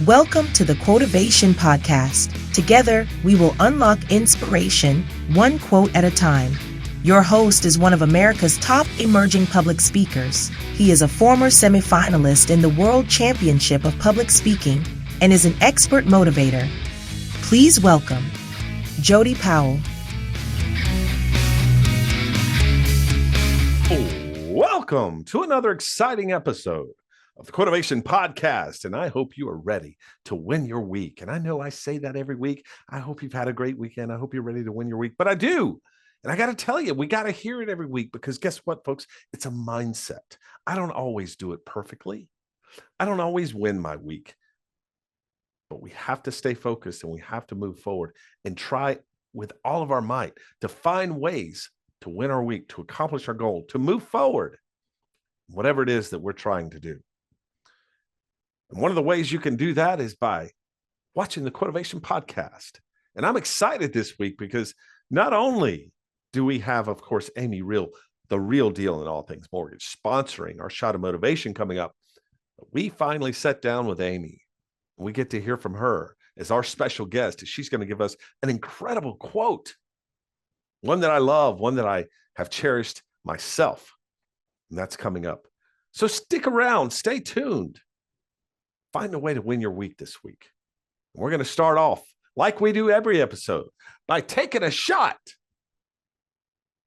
Welcome to the Quotivation Podcast. Together, we will unlock inspiration, one quote at a time. Your host is one of America's top emerging public speakers. He is a former semifinalist in the World Championship of Public Speaking and is an expert motivator. Please welcome Jody Powell. Welcome to another exciting episode of the Quotivation Podcast, and I hope you are ready to win your week. And I know I say that every week. I hope you've had a great weekend. I hope you're ready to win your week, but I do. And I got to tell you, we got to hear it every week because guess what, folks? It's a mindset. I don't always do it perfectly. I don't always win my week, but we have to stay focused and we have to move forward and try with all of our might to find ways to win our week, to accomplish our goal, to move forward, whatever it is that we're trying to do. And one of the ways you can do that is by watching the Quotivation Podcast. And I'm excited this week because not only do we have, of course, Amy Reihl, the real deal in all things mortgage, sponsoring our Shot of Motivation coming up, but we finally sat down with Amy. We get to hear from her as our special guest. She's going to give us an incredible quote, one that I love, one that I have cherished myself. And that's coming up. So stick around, stay tuned. Find a way to win your week this week. We're going to start off like we do every episode by taking a shot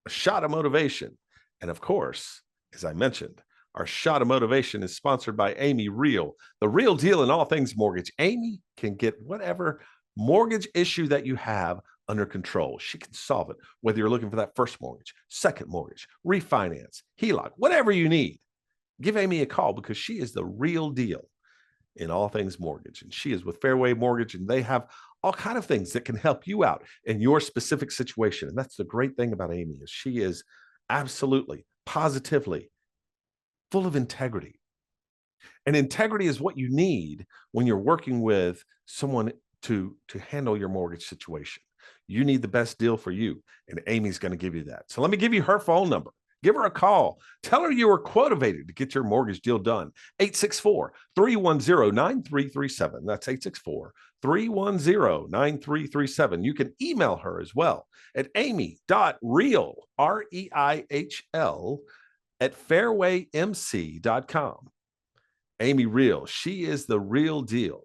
of motivation. And of course, as I mentioned, our shot of motivation is sponsored by Amy Reihl, the real deal in all things mortgage. Amy can get whatever mortgage issue that you have under control. She can solve it, whether you're looking for that first mortgage, second mortgage, refinance, HELOC, whatever you need. Give Amy a call because she is the real deal in all things mortgage. And she is with Fairway Mortgage, and they have all kinds of things that can help you out in your specific situation. And that's the great thing about Amy is she is absolutely, positively full of integrity. And integrity is what you need when you're working with someone to handle your mortgage situation. You need the best deal for you, and Amy's going to give you that. So let me give you her phone number. Give her a call. Tell her you were quotivated to get your mortgage deal done. 864-310-9337. That's 864-310-9337. You can email her as well at amy.reihl, R-E-I-H-L, at fairwaymc.com. Amy Reihl, she is the real deal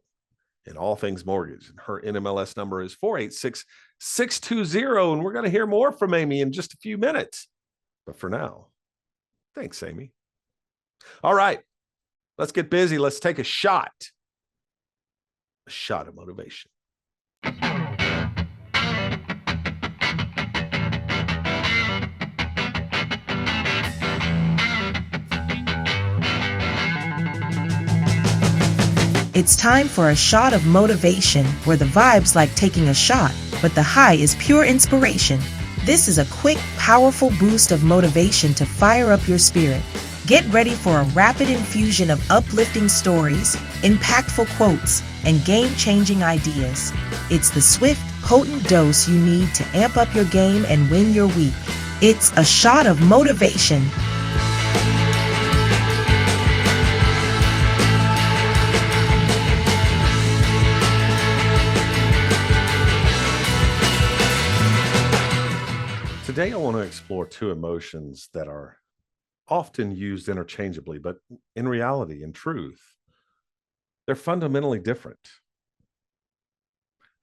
in all things mortgage. And her NMLS number is 486620. And we're going to hear more from Amy in just a few minutes. But for now, thanks, Amy. All right, let's get busy. Let's take a shot of motivation. It's time for a shot of motivation, where the vibe's like taking a shot, but the high is pure inspiration. This is a quick, powerful boost of motivation to fire up your spirit. Get ready for a rapid infusion of uplifting stories, impactful quotes, and game-changing ideas. It's the swift, potent dose you need to amp up your game and win your week. It's a shot of motivation. Today, I want to explore two emotions that are often used interchangeably, but in reality, in truth, they're fundamentally different.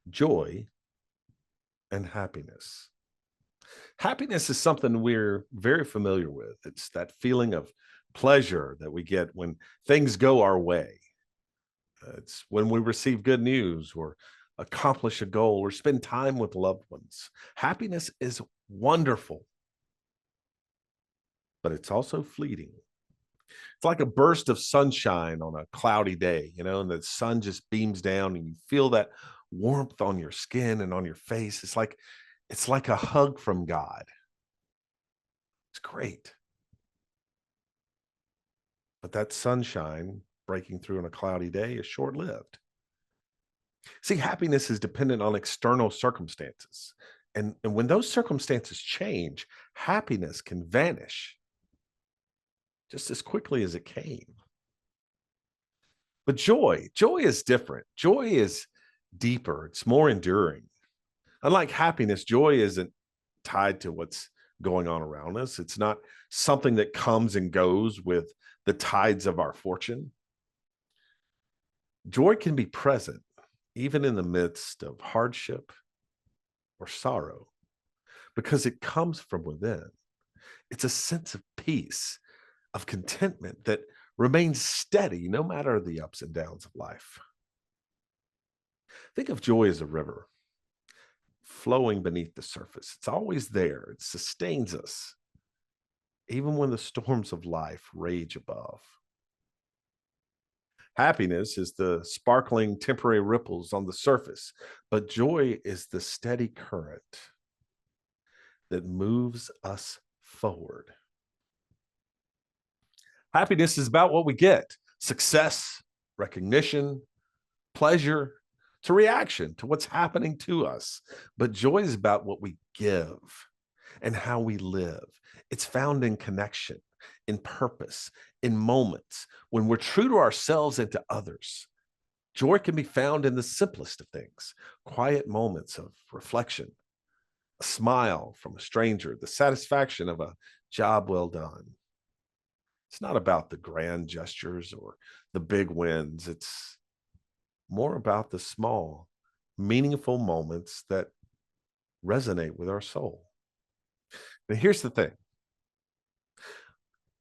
Joy and happiness. Happiness is something we're very familiar with. It's that feeling of pleasure that we get when things go our way. It's when we receive good news or accomplish a goal or spend time with loved ones. Happiness is wonderful, but it's also fleeting. It's like a burst of sunshine on a cloudy day, and the sun just beams down and you feel that warmth on your skin and on your face. It's like a hug from God. It's great. But that sunshine breaking through on a cloudy day is short-lived. See, happiness is dependent on external circumstances. And when those circumstances change, happiness can vanish just as quickly as it came. But joy is different. Joy is deeper. It's more enduring. Unlike happiness, joy isn't tied to what's going on around us. It's not something that comes and goes with the tides of our fortune. Joy can be present even in the midst of hardship or sorrow because it comes from within. It's a sense of peace, of contentment that remains steady no matter the ups and downs of life. Think of joy as a river flowing beneath the surface. It's always there. It sustains us, even when the storms of life rage above. Happiness is the sparkling temporary ripples on the surface, but joy is the steady current that moves us forward. Happiness is about what we get: success, recognition, pleasure. It's a reaction to what's happening to us. But joy is about what we give and how we live. It's found in connection, in purpose, in moments when we're true to ourselves and to others. Joy can be found in the simplest of things: quiet moments of reflection, a smile from a stranger, the satisfaction of a job well done. It's not about the grand gestures or the big wins. It's more about the small, meaningful moments that resonate with our soul. Now, here's the thing.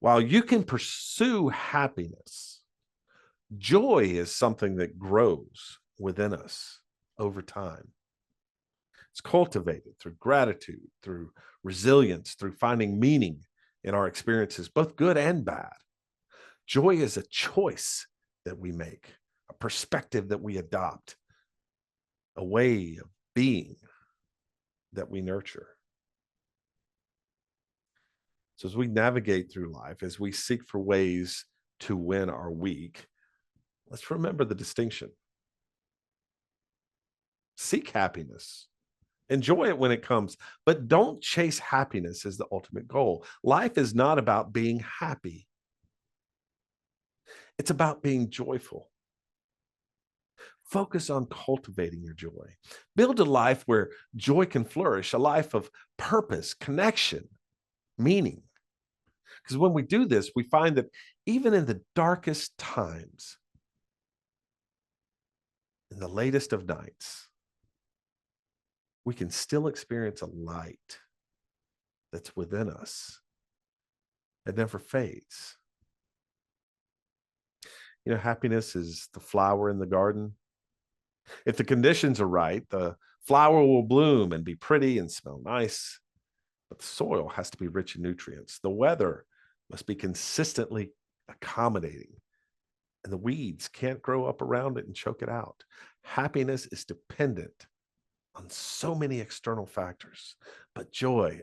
While you can pursue happiness, joy is something that grows within us over time. It's cultivated through gratitude, through resilience, through finding meaning in our experiences, both good and bad. Joy is a choice that we make, a perspective that we adopt, a way of being that we nurture. So as we navigate through life, as we seek for ways to win our week, let's remember the distinction. Seek happiness. Enjoy it when it comes, but don't chase happiness as the ultimate goal. Life is not about being happy. It's about being joyful. Focus on cultivating your joy. Build a life where joy can flourish, a life of purpose, connection, meaning. Because when we do this, we find that even in the darkest times, in the latest of nights, we can still experience a light that's within us. It never fades. You know, happiness is the flower in the garden. If the conditions are right, the flower will bloom and be pretty and smell nice, but the soil has to be rich in nutrients. The weather must be consistently accommodating, and the weeds can't grow up around it and choke it out. Happiness is dependent on so many external factors, but joy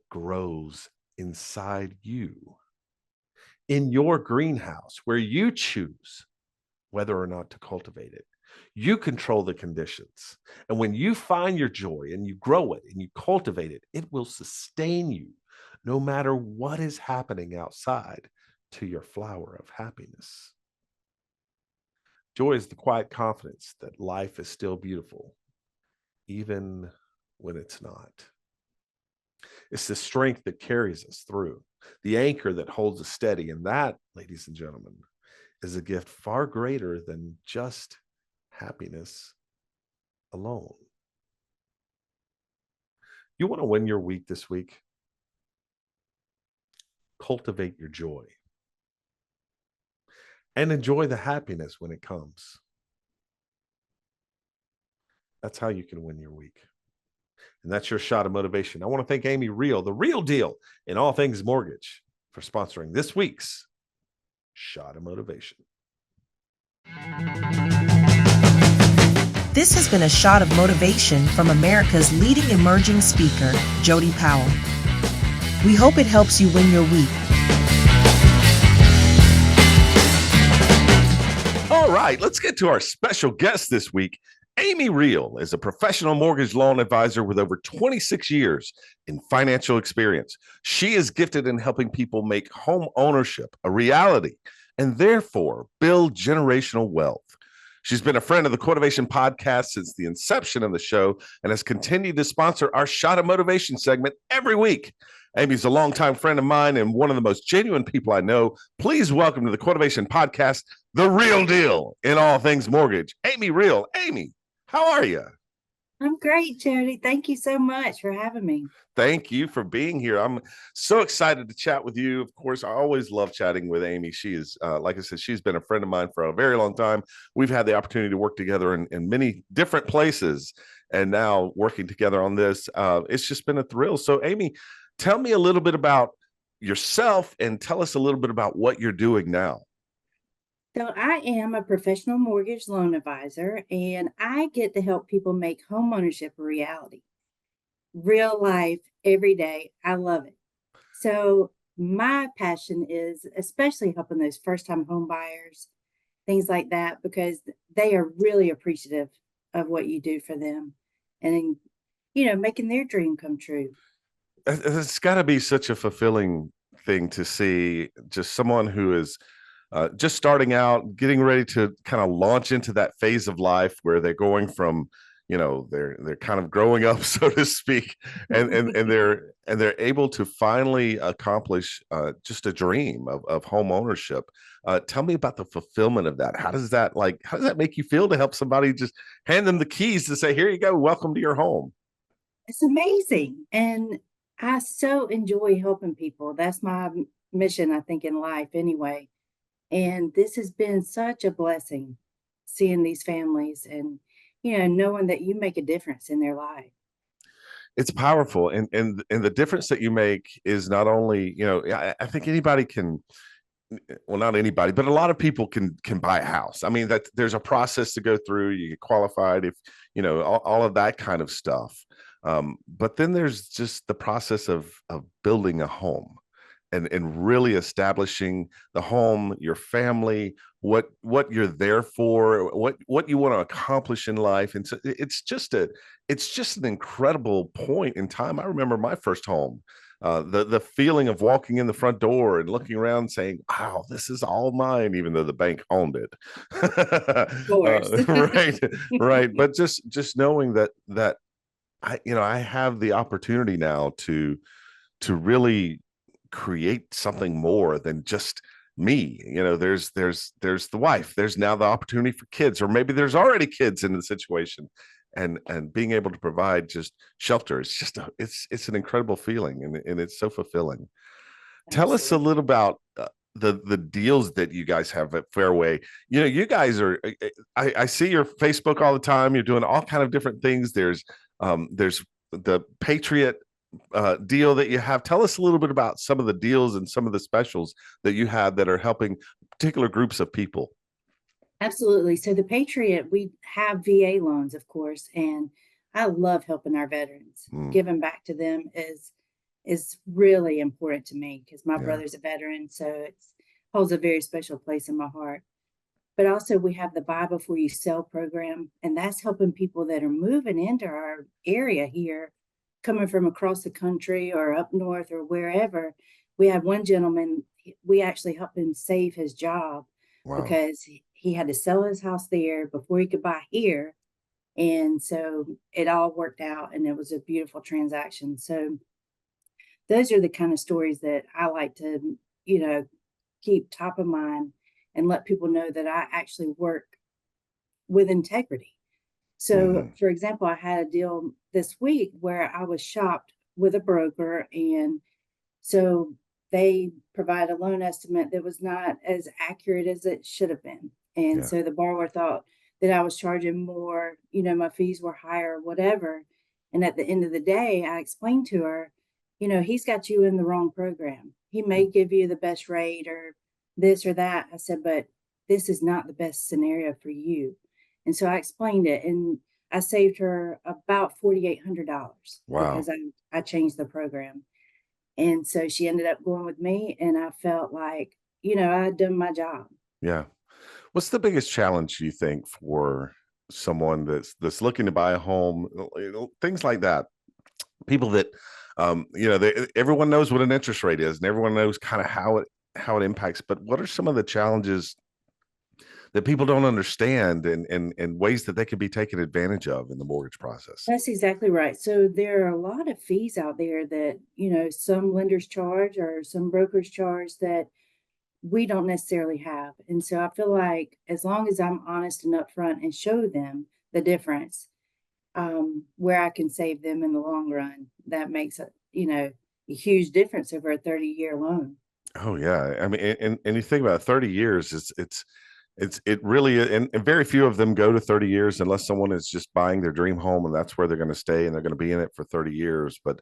grows inside you, in your greenhouse, where you choose whether or not to cultivate it. You control the conditions. And when you find your joy and you grow it and you cultivate it, it will sustain you no matter what is happening outside to your flower of happiness. Joy is the quiet confidence that life is still beautiful, even when it's not. It's the strength that carries us through, the anchor that holds us steady. And that, ladies and gentlemen, is a gift far greater than just happiness alone. You want to win your week this week? Cultivate your joy and enjoy the happiness when it comes. That's how you can win your week. And that's your shot of motivation. I want to thank Amy Reihl, the real deal in all things mortgage, for sponsoring this week's Shot of Motivation. This has been a shot of motivation from America's leading emerging speaker, Jody Powell. We hope it helps you win your week. All right, let's get to our special guest this week. Amy Reihl is a professional mortgage loan advisor with over 26 years in financial experience. She is gifted in helping people make home ownership a reality and therefore build generational wealth. She's been a friend of the Quotivation Podcast since the inception of the show and has continued to sponsor our Shot of Motivation segment every week. Amy's a longtime friend of mine and one of the most genuine people I know. Please welcome to the Quotivation Podcast, the real deal in all things mortgage, Amy Reihl. Amy, how are you? I'm great, Jody. Thank you so much for having me. Thank you for being here. I'm so excited to chat with you. Of course, I always love chatting with Amy. She is, like I said, she's been a friend of mine for a very long time. We've had the opportunity to work together in many different places, and now working together on this, it's just been a thrill. So, Amy, tell me a little bit about yourself and tell us a little bit about what you're doing now. So I am a professional mortgage loan advisor, and I get to help people make home ownership a reality. Real life, every day. I love it. So my passion is especially helping those first-time home buyers, things like that, because they are really appreciative of what you do for them and, making their dream come true. It's got to be such a fulfilling thing to see just someone who is just starting out, getting ready to kind of launch into that phase of life where they're going from, they're kind of growing up, so to speak, and they're able to finally accomplish just a dream of home ownership. Tell me about the fulfillment of that. How does that make you feel to help somebody just hand them the keys to say, here you go, welcome to your home? It's amazing. And I so enjoy helping people. That's my mission, I think, in life anyway. And this has been such a blessing, seeing these families and, knowing that you make a difference in their life. It's powerful. And the difference that you make is not only, I think anybody can, well, not anybody, but a lot of people can buy a house. I mean, that there's a process to go through. You get qualified, if, all of that kind of stuff. But then there's just the process of building a home. And really establishing the home, your family, what you're there for, what you want to accomplish in life. And so it's just an incredible point in time. I remember my first home, the feeling of walking in the front door and looking around saying, wow, this is all mine, even though the bank owned it. Of course. Right. But just knowing that I have the opportunity now to really create something more than just me. There's the wife, there's now the opportunity for kids, or maybe there's already kids in the situation, and being able to provide just shelter. It's just it's an incredible feeling, and it's so fulfilling. Tell us a little about the deals that you guys have at Fairway. You guys are, I see your Facebook all the time. You're doing all kind of different things. There's the Patriot deal that you have. Tell us a little bit about some of the deals and some of the specials that you have that are helping particular groups of people. Absolutely. So the Patriot, we have VA loans, of course, and I love helping our veterans. Giving back to them is really important to me because my brother's a veteran, so it holds a very special place in my heart. But also we have the Buy Before You Sell program, and that's helping people that are moving into our area here, coming from across the country or up north or wherever. We had one gentleman, we actually helped him save his job. Wow. Because he had to sell his house there before he could buy here. And so it all worked out, and it was a beautiful transaction. So those are the kind of stories that I like to, keep top of mind and let people know that I actually work with integrity. So, for example, I had a deal this week where I was shopped with a broker, and so they provide a loan estimate that was not as accurate as it should have been. And so the borrower thought that I was charging more, my fees were higher, whatever. And at the end of the day, I explained to her, he's got you in the wrong program. He may give you the best rate or this or that. I said, but this is not the best scenario for you. And so I explained it, and I saved her about $4,800. Wow. Because I changed the program. And so she ended up going with me, and I felt like, I had done my job. Yeah. What's the biggest challenge you think for someone that's looking to buy a home, things like that? People that, everyone knows what an interest rate is, and everyone knows kind of how how it impacts, but what are some of the challenges that people don't understand, and ways that they can be taken advantage of in the mortgage process? That's exactly right. So there are a lot of fees out there that, some lenders charge or some brokers charge that we don't necessarily have. And so I feel like as long as I'm honest and upfront and show them the difference, where I can save them in the long run, that makes a huge difference over a 30-year loan. Oh yeah. I mean, and you think about it, 30 years, it really, and very few of them go to 30 years unless someone is just buying their dream home and that's where they're going to stay and they're going to be in it for 30 years. But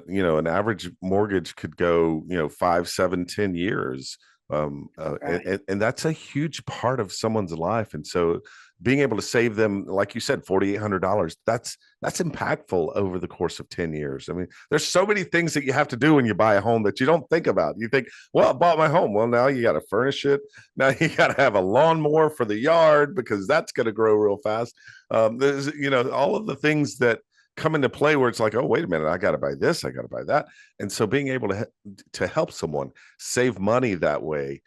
an average mortgage could go 5, 7, 10 years. Right. And that's a huge part of someone's life. And so being able to save them, like you said, $4,800, that's impactful over the course of 10 years. I mean, there's so many things that you have to do when you buy a home that you don't think about. You think, well, I bought my home. Well, now you got to furnish it. Now you got to have a lawnmower for the yard because that's going to grow real fast. There's, all of the things that come into play where it's like, oh, wait a minute, I got to buy this, I got to buy that. And so being able to help someone save money that way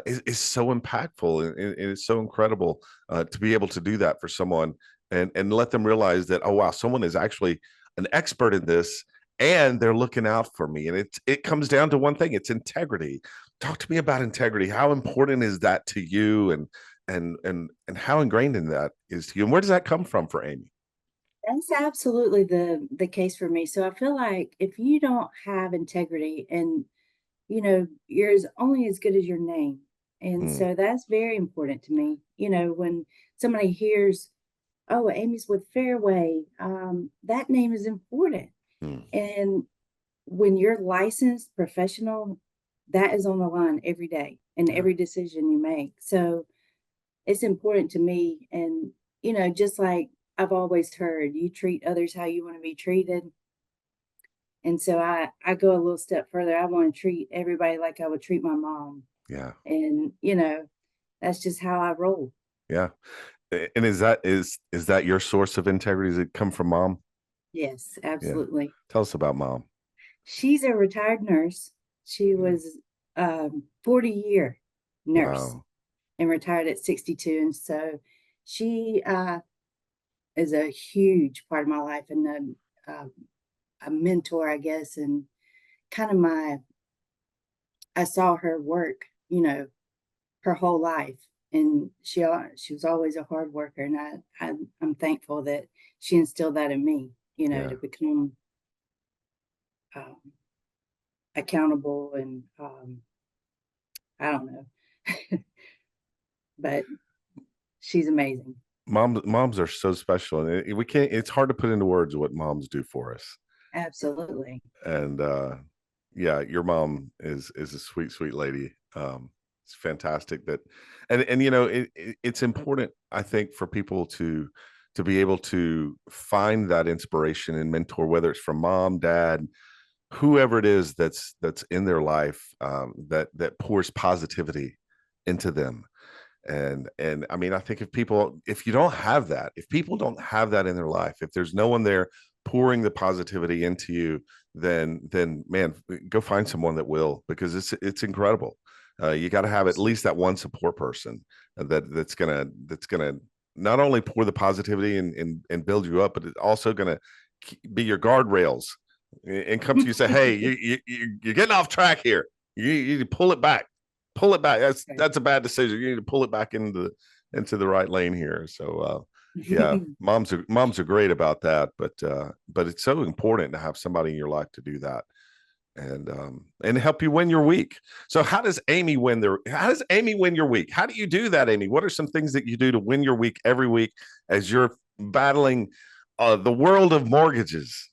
is so impactful, and it's so incredible to be able to do that for someone, and let them realize that, oh wow, someone is actually an expert in this and they're looking out for me. And it comes down to one thing: it's integrity. Talk to me about integrity. How important is that to you, and how ingrained in that is to you, and where does that come from for Amy? That's absolutely the case for me. So I feel like if you don't have integrity, and you're only as good as your name. And Mm, so that's very important to me. When somebody hears, oh, Amy's with Fairway, that name is important. mm, And when you're licensed professional, that is on the line every day and yeah, every decision you make. So it's important to me. And, just like I've always heard, you treat others how you want to be treated. And so I go a little step further. I want to treat everybody like I would treat my mom. yeah, And, that's just how I roll. yeah. And is that your source of integrity? Does it come from mom? Yes, Yeah. absolutely. Tell us about mom. She's a retired nurse. She Mm, was 40-year nurse wow. and retired at 62. And so she is a huge part of my life, and a mentor, I guess, and kind of I saw her work, her whole life. And she was always a hard worker. And I'm thankful that she instilled that in me, Yeah. to become um, accountable, and I don't know, but she's amazing. Moms are so special, and we can't. It's hard to put into words what moms do for us. Absolutely. And yeah, your mom is a sweet, sweet lady. It's fantastic that, and it's important, I think, for people to be able to find that inspiration and mentor, whether it's from mom, dad, whoever it is that's in their life, that pours positivity into them. And I mean, I think if you don't have that, if people don't have that in their life, if there's no one there pouring the positivity into you, then man, go find someone that will, because it's incredible. You got to have at least that one support person that's gonna not only pour the positivity and build you up, but it's also gonna be your guardrails and come to you and say, hey, you're getting off track here. You need to pull it back. Pull it back. That's a bad decision. You need to pull it back into the right lane here. So yeah, moms are great about that, but it's so important to have somebody in your life to do that, and help you win your week. So how does Amy win your week? How do you do that, Amy? What are some things that you do to win your week every week as you're battling the world of mortgages?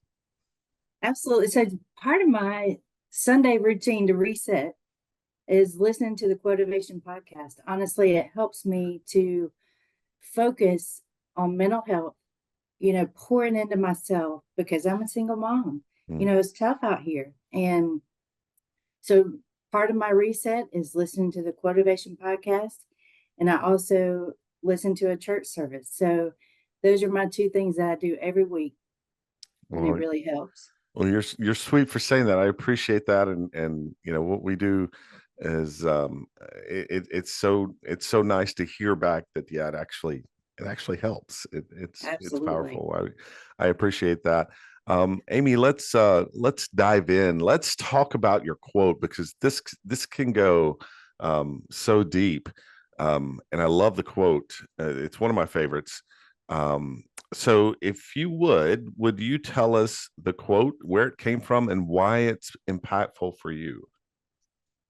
Absolutely. So part of my Sunday routine to reset is listening to the Quotivation Podcast. Honestly, it helps me to focus on mental health, pouring into myself, because I'm a single mom. Mm. It's tough out here. And so part of my reset is listening to the Quotivation Podcast. And I also listen to a church service. So those are my two things that I do every week. And it Well, really helps. Well, you're sweet for saying that. I appreciate that, and what we do is it's so nice to hear back that it actually helps. It's Absolutely. powerful. I appreciate that. Amy, let's dive in. Let's talk about your quote, because this can go so deep. And I love the quote. It's one of my favorites. So if you would you tell us the quote, where it came from, and why it's impactful for you?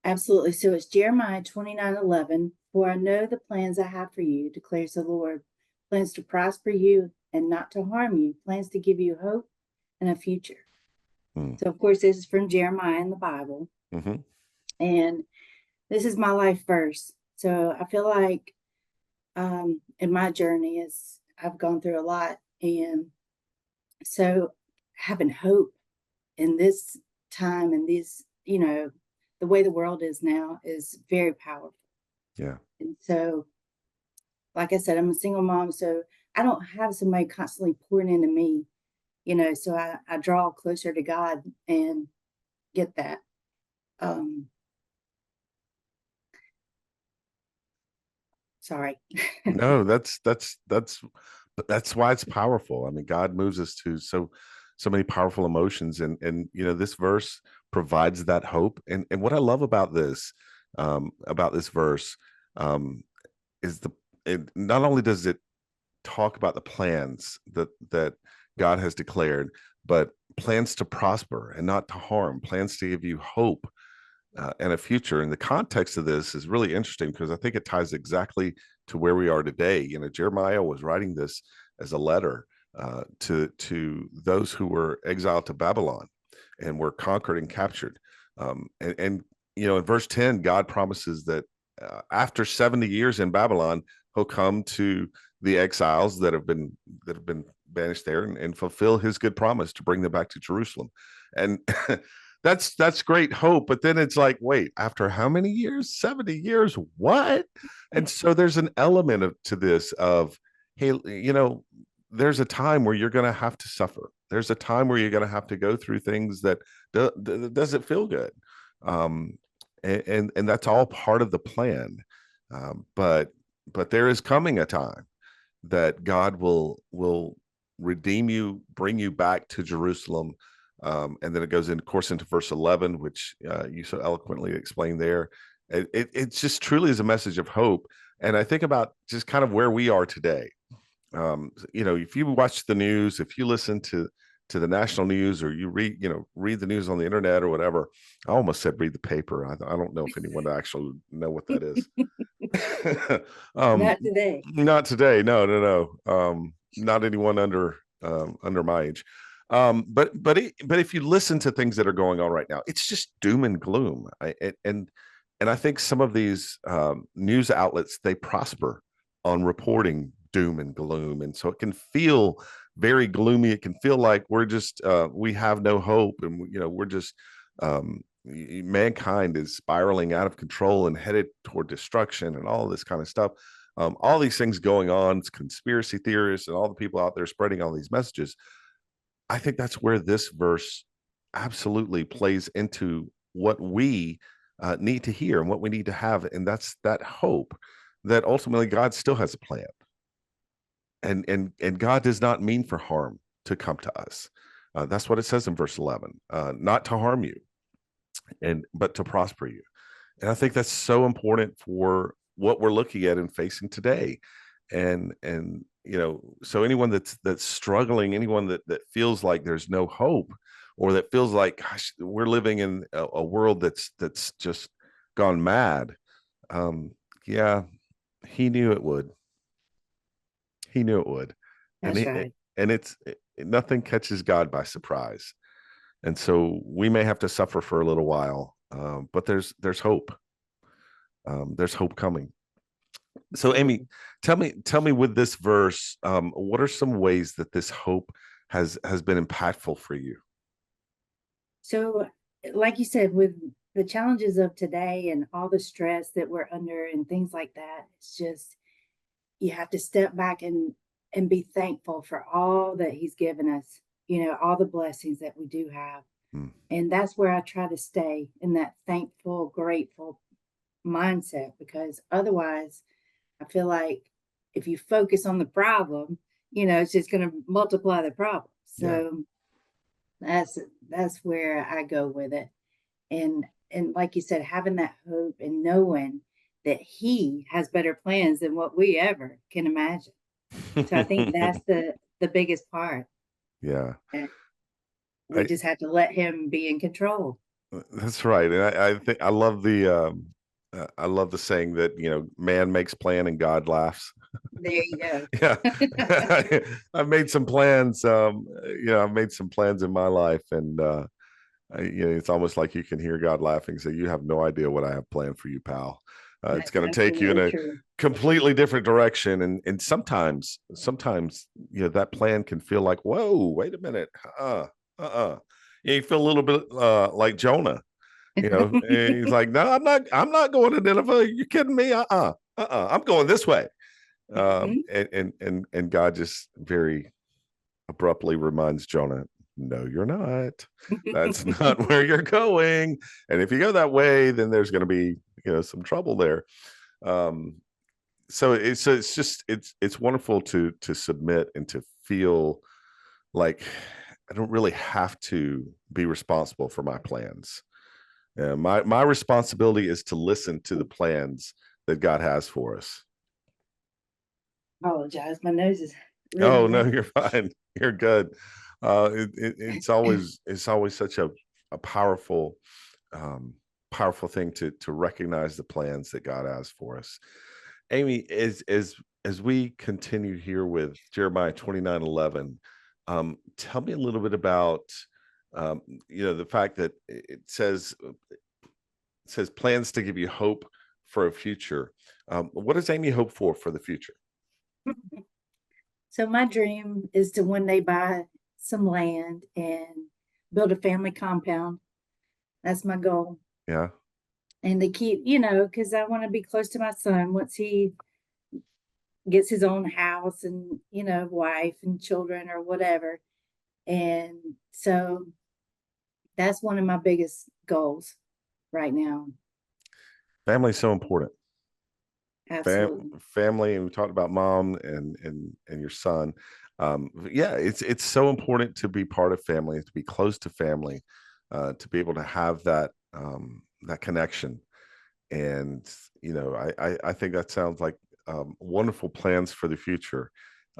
Absolutely. So it's Jeremiah 29:11. For I know the plans I have for you, declares the Lord, plans to prosper you and not to harm you, plans to give you hope and a future. Hmm. So, of course, this is from Jeremiah in the Bible. Mm-hmm. And this is my life verse. So I feel like in my journey, is I've gone through a lot. And so having hope in this time and this, the way the world is now is very powerful. Yeah. And so, like I said, I'm a single mom, so I don't have somebody constantly pouring into me, so I draw closer to God and get that. Um, sorry. No, that's why it's powerful. I mean, God moves us to so many powerful emotions, and this verse provides that hope. And what I love about this verse, um, is it not only does it talk about the plans that God has declared, but plans to prosper and not to harm, plans to give you hope and a future. And the context of this is really interesting, because I think it ties exactly to where we are today. Jeremiah was writing this as a letter to those who were exiled to Babylon and were conquered and captured. In verse 10, God promises that after 70 years in Babylon, he'll come to the exiles that have been banished there, and fulfill his good promise to bring them back to Jerusalem. And that's great hope. But then it's like, wait, after how many years? 70 years? What? And so there's an element to this of, hey, there's a time where you're going to have to suffer. There's a time where you're going to have to go through things that doesn't feel good. And that's all part of the plan. But there is coming a time that God will redeem you, bring you back to Jerusalem. And then it goes in, of course, into verse 11, which you so eloquently explained there. It just truly is a message of hope. And I think about just kind of where we are today. If you watch the news, if you listen to the national news, or you read the news on the internet or whatever. I almost said read the paper. I don't know if anyone actually know what that is. Not today. Not today. No. Not anyone under my age. But if you listen to things that are going on right now, it's just doom and gloom. And I think some of these news outlets, they prosper on reporting doom and gloom, and so it can feel very gloomy. It can feel like we're just we have no hope, and we're just mankind is spiraling out of control and headed toward destruction, and all this kind of stuff. All these things going on, it's conspiracy theorists and all the people out there spreading all these messages. I think that's where this verse absolutely plays into what we need to hear and what we need to have, and that's that hope that ultimately God still has a plan, and God does not mean for harm to come to us. That's what it says in verse 11, not to harm you, but to prosper you. And I think that's so important for what we're looking at and facing today. And so anyone that's struggling, anyone that feels like there's no hope, or that feels like, gosh, we're living in a world that's just gone mad. Yeah, he knew it would. He knew it would. And That's right. nothing catches God by surprise. And so we may have to suffer for a little while, but there's hope. There's hope coming. So, Amy, tell me with this verse, what are some ways that this hope has been impactful for you? So, like you said, with the challenges of today and all the stress that we're under and things like that, it's just you have to step back and be thankful for all that he's given us, all the blessings that we do have. Hmm. And that's where I try to stay, in that thankful, grateful mindset, because otherwise I feel like if you focus on the problem, it's just going to multiply the problem. Yeah. So that's where I go with it. And like you said, having that hope and knowing that he has better plans than what we ever can imagine. So I think that's the biggest part. Yeah. And we just have to let him be in control. That's right. And I think I love the saying that, man makes plan and God laughs. There you go. Yeah. I've made some plans. I've made some plans in my life, and it's almost like you can hear God laughing. So you have no idea what I have planned for you, pal. It's going to take you in a completely different direction. And sometimes, that plan can feel like, whoa, wait a minute. You feel a little bit like Jonah. He's like, no, I'm not going to Nineveh. You're kidding me? I'm going this way. And God just very abruptly reminds Jonah, no, you're not. That's not where you're going. And if you go that way, then there's going to be, some trouble there. So it's wonderful to submit and to feel like I don't really have to be responsible for my plans. My responsibility is to listen to the plans that God has for us. Apologize, my nose is really Oh no, you're fine. You're good. It's always such a powerful thing to recognize the plans that God has for us. Amy, as we continue here with Jeremiah 29:11, tell me a little bit about the fact that it says plans to give you hope for a future. What does Amy hope for the future? So my dream is to one day buy some land and build a family compound. That's my goal. Yeah. And to keep, because I want to be close to my son once he gets his own house and, wife and children or whatever. And so that's one of my biggest goals right now. Family is so important. Absolutely. Family, and we talked about mom and your son. It's so important to be part of family, to be close to family, to be able to have that connection. And I think that sounds like wonderful plans for the future,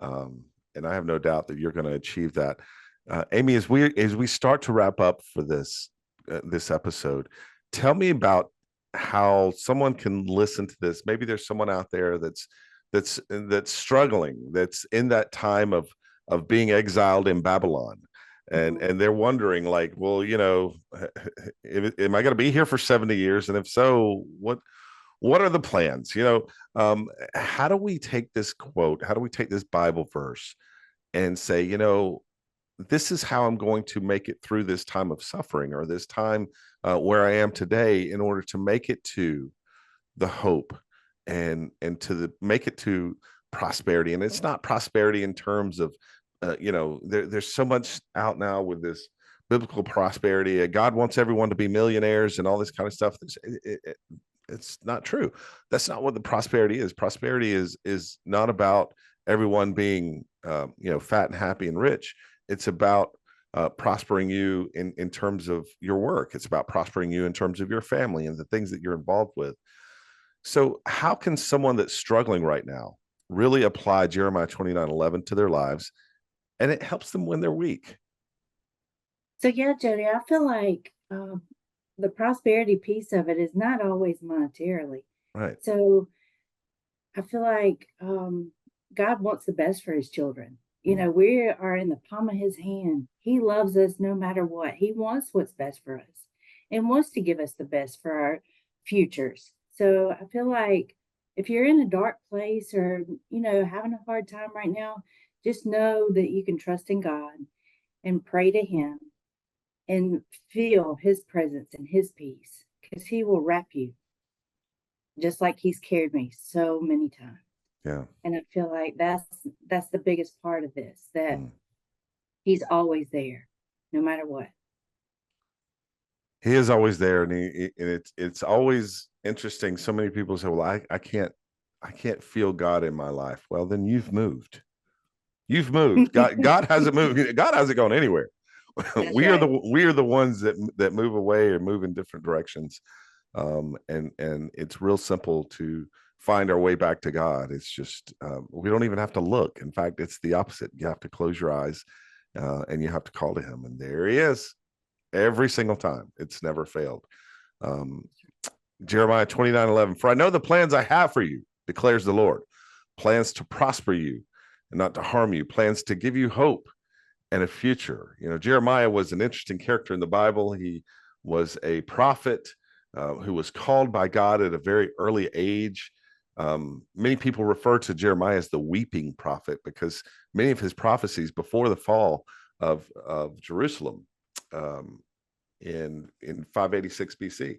and I have no doubt that you're going to achieve that. Amy, as we start to wrap up for this episode, tell me about how someone can listen to this. Maybe there's someone out there that's struggling, that's in that time of being exiled in Babylon, and they're wondering, like, well, am I going to be here for 70 years? And if so, what are the plans? How do we take this quote? How do we take this Bible verse and say, this is how I'm going to make it through this time of suffering, or this time where I am today, in order to make it to the hope and to make it to prosperity. And it's not prosperity in terms of, there's so much out now with this biblical prosperity. God wants everyone to be millionaires and all this kind of stuff. It's not true. That's not what the prosperity is. Prosperity is not about everyone being, fat and happy and rich. It's about prospering you in terms of your work. It's about prospering you in terms of your family and the things that you're involved with. So how can someone that's struggling right now really apply Jeremiah 29:11 to their lives, and it helps them when they're weak? So yeah, Jody, I feel like the prosperity piece of it is not always monetarily. Right. So I feel like God wants the best for his children. We are in the palm of his hand. He loves us no matter what. He wants what's best for us and wants to give us the best for our futures. So I feel like if you're in a dark place or, having a hard time right now, just know that you can trust in God and pray to him and feel his presence and his peace, because he will wrap you just like he's carried me so many times. Yeah. And I feel like that's the biggest part of this, that he's always there, no matter what. He is always there, and it's always interesting. So many people say, "Well, I can't feel God in my life." Well, then you've moved. You've moved. God hasn't moved. God hasn't gone anywhere. We are the ones that move away or move in different directions. And it's real simple to find our way back to God. It's just we don't even have to look. In fact, it's the opposite. You have to close your eyes and you have to call to Him, and there He is every single time. It's never failed. Um, Jeremiah 29:11. For I know the plans I have for you, declares the Lord, plans to prosper you and not to harm you, plans to give you hope and a future. Jeremiah was an interesting character in the Bible. He was a prophet who was called by God at a very early age. Many people refer to Jeremiah as the weeping prophet because many of his prophecies before the fall of Jerusalem in 586 BC.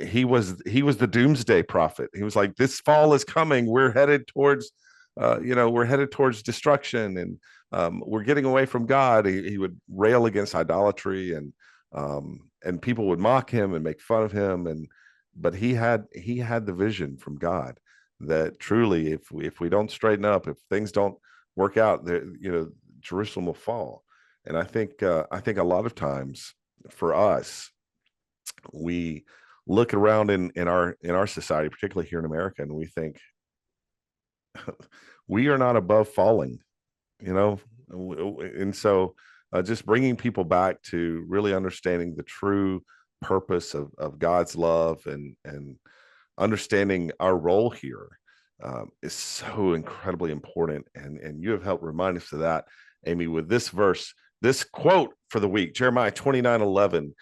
He was the doomsday prophet. He was like, this fall is coming. We're headed towards destruction, and we're getting away from God. He would rail against idolatry, and people would mock him and make fun of him. But he had the vision from God that truly, if we don't straighten up, if things don't work out, Jerusalem will fall. And I think a lot of times for us, we look around in our society, particularly here in America, and we think we are not above falling, and so just bringing people back to really understanding the true purpose of God's love and understanding our role here is so incredibly important. And you have helped remind us of that, Amy, with this verse, this quote for the week, Jeremiah 29:11.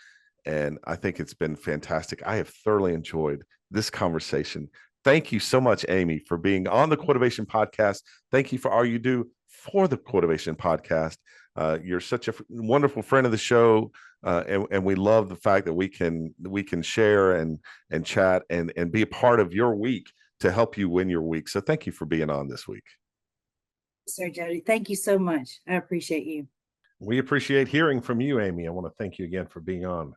And I think it's been fantastic. I have thoroughly enjoyed this conversation. Thank you so much, Amy, for being on the Quotivation Podcast. Thank you for all you do for the Quotivation Podcast. You're such a wonderful friend of the show, and we love the fact that we can share and chat and be a part of your week to help you win your week. So thank you for being on this week. Sir Jody, thank you so much. I appreciate you. We appreciate hearing from you, Amy. I want to thank you again for being on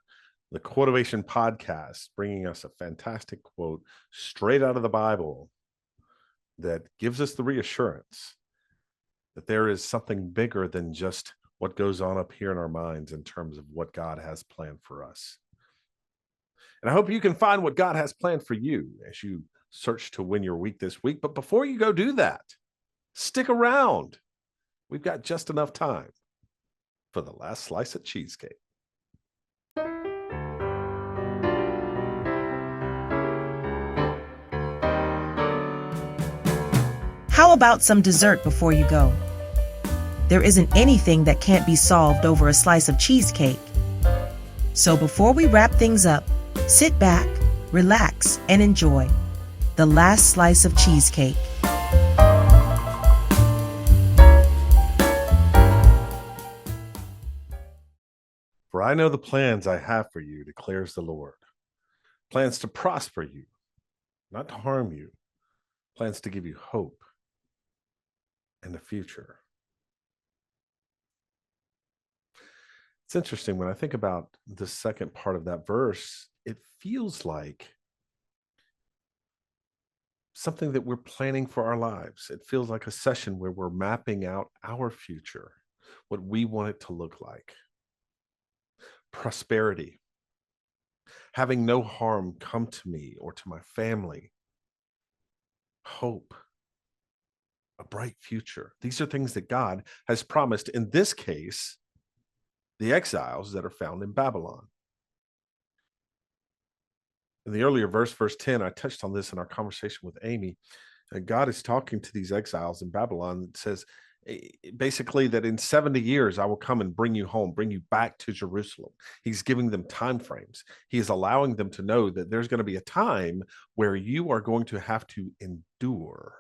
the Quotivation Podcast, bringing us a fantastic quote straight out of the Bible that gives us the reassurance that there is something bigger than just what goes on up here in our minds in terms of what God has planned for us. And I hope you can find what God has planned for you as you search to win your week this week. But before you go do that, stick around. We've got just enough time for the last slice of cheesecake. How about some dessert before you go? There isn't anything that can't be solved over a slice of cheesecake. So before we wrap things up, sit back, relax, and enjoy the last slice of cheesecake. For I know the plans I have for you, declares the Lord. Plans to prosper you, not to harm you. Plans to give you hope and a future. It's interesting when I think about the second part of that verse, it feels like something that we're planning for our lives. It feels like a session where we're mapping out our future, what we want it to look like. Prosperity, having no harm come to me or to my family. Hope, a bright future. These are things that God has promised, in this case, the exiles that are found in Babylon. In the earlier verse 10, I touched on this in our conversation with Amy. God is talking to these exiles in Babylon. It says basically that in 70 years, I will come and bring you home, bring you back to Jerusalem. He's giving them time frames. He is allowing them to know that there's going to be a time where you are going to have to endure.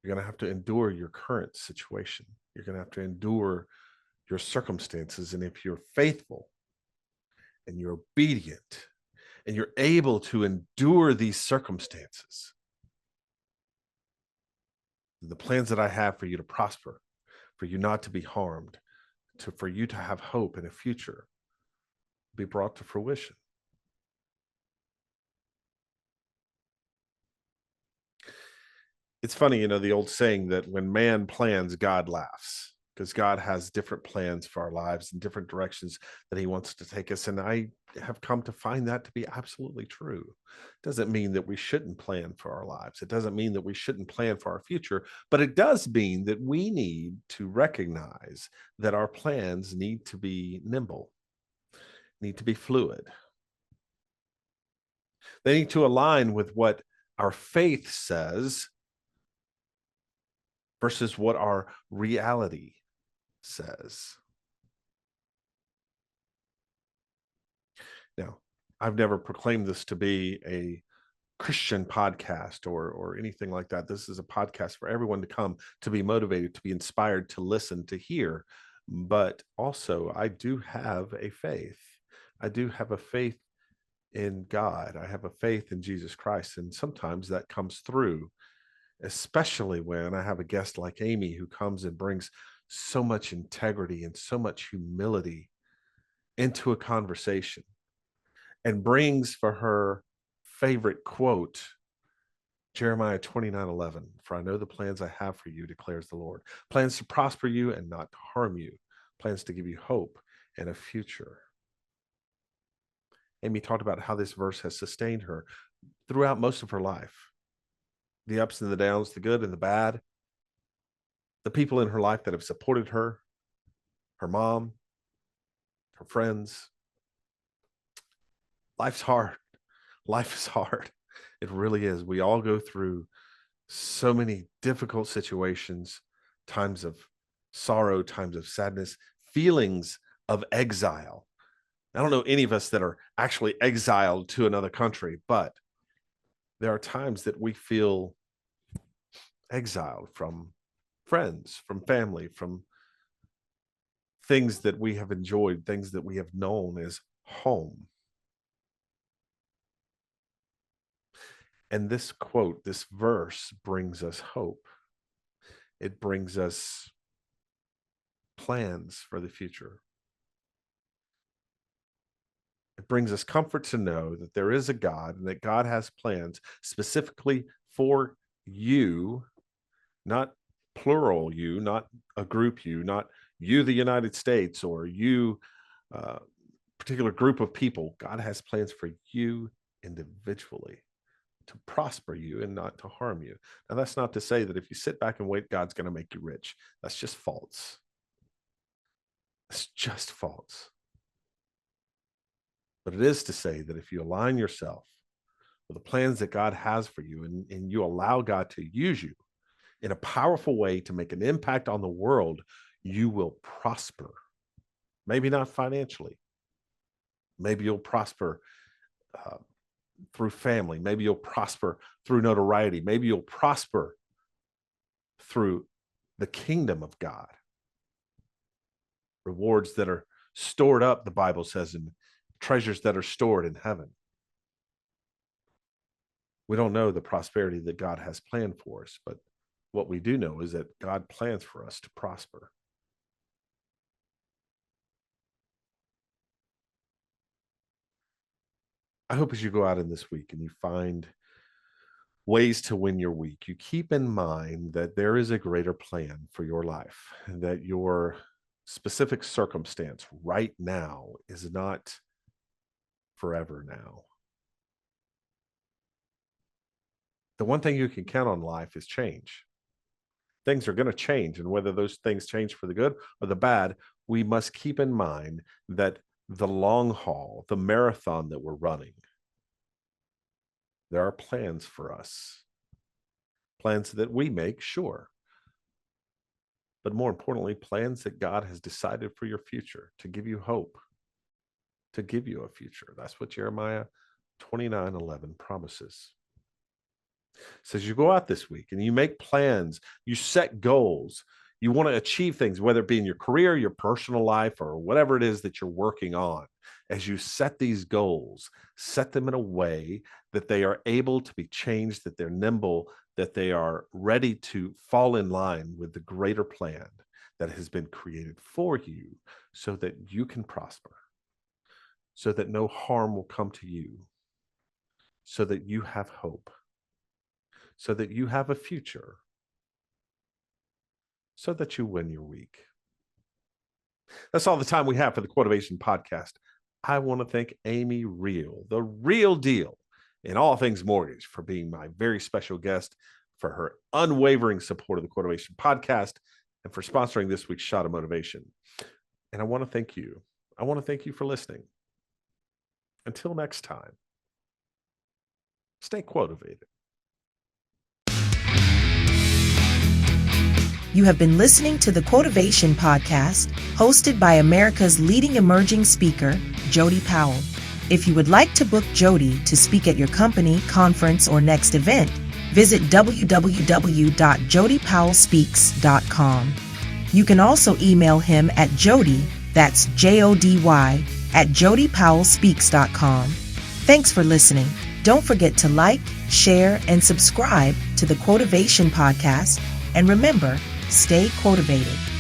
You're going to have to endure your current situation. You're going to have to endure your circumstances. And if you're faithful and you're obedient and you're able to endure these circumstances, the plans that I have for you to prosper, for you not to be harmed, for you to have hope and a future, be brought to fruition. It's funny, the old saying that when man plans, God laughs, because God has different plans for our lives and different directions that he wants to take us. And I have come to find that to be absolutely true. It doesn't mean that we shouldn't plan for our lives. It doesn't mean that we shouldn't plan for our future, but it does mean that we need to recognize that our plans need to be nimble, need to be fluid. They need to align with what our faith says versus what our reality says. Now, I've never proclaimed this to be a Christian podcast or anything like that. This is a podcast for everyone to come, to be motivated, to be inspired, to listen, to hear. But also, I do have a faith. I do have a faith in God. I have a faith in Jesus Christ. And sometimes that comes through, especially when I have a guest like Amy who comes and brings so much integrity and so much humility into a conversation and brings for her favorite quote, Jeremiah 29:11, "For I know the plans I have for you, declares the Lord, plans to prosper you and not to harm you, plans to give you hope and a future." Amy talked about how this verse has sustained her throughout most of her life. The ups and the downs, the good and the bad, the people in her life that have supported her, her mom, her friends. Life's hard. Life is hard. It really is. We all go through so many difficult situations, times of sorrow, times of sadness, feelings of exile. I don't know any of us that are actually exiled to another country, but there are times that we feel exiled from friends, from family, from things that we have enjoyed, things that we have known as home. And this quote, this verse brings us hope. It brings us plans for the future. It brings us comfort to know that there is a God and that God has plans specifically for you, not plural you, not a group you, not you, the United States, or you, particular group of people. God has plans for you individually to prosper you and not to harm you. Now, that's not to say that if you sit back and wait, God's going to make you rich. That's just false. It's just false. But it is to say that if you align yourself with the plans that God has for you and you allow God to use you in a powerful way to make an impact on the world, you will prosper. Maybe not financially. Maybe you'll prosper through family. Maybe you'll prosper through notoriety. Maybe you'll prosper through the kingdom of God. Rewards that are stored up, the Bible says, and treasures that are stored in heaven. We don't know the prosperity that God has planned for us, but what we do know is that God plans for us to prosper. I hope as you go out in this week and you find ways to win your week, you keep in mind that there is a greater plan for your life, and that your specific circumstance right now is not forever now. The one thing you can count on in life is change. Things are going to change, and whether those things change for the good or the bad, we must keep in mind that the long haul, the marathon that we're running, there are plans for us. Plans that we make, sure. But more importantly, plans that God has decided for your future to give you hope, to give you a future. That's what Jeremiah 29:11 promises. It says you go out this week and you make plans, you set goals, you want to achieve things, whether it be in your career, your personal life, or whatever it is that you're working on. As you set these goals, set them in a way that they are able to be changed, that they're nimble, that they are ready to fall in line with the greater plan that has been created for you so that you can prosper, so that no harm will come to you, so that you have hope, so that you have a future, so that you win your week. That's all the time we have for the Quotivation Podcast. I want to thank Amy Reihl, the real deal in all things mortgage, for being my very special guest, for her unwavering support of the Quotivation Podcast, and for sponsoring this week's Shot of Motivation. And I want to thank you. I want to thank you for listening. Until next time, stay quotivated. You have been listening to the Quotivation Podcast, hosted by America's leading emerging speaker, Jody Powell. If you would like to book Jody to speak at your company, conference, or next event, visit www.jodypowellspeaks.com. You can also email him at Jody, that's Jody, at jodypowellspeaks.com. Thanks for listening. Don't forget to like, share, and subscribe to the Quotivation Podcast. And remember, stay quotivated.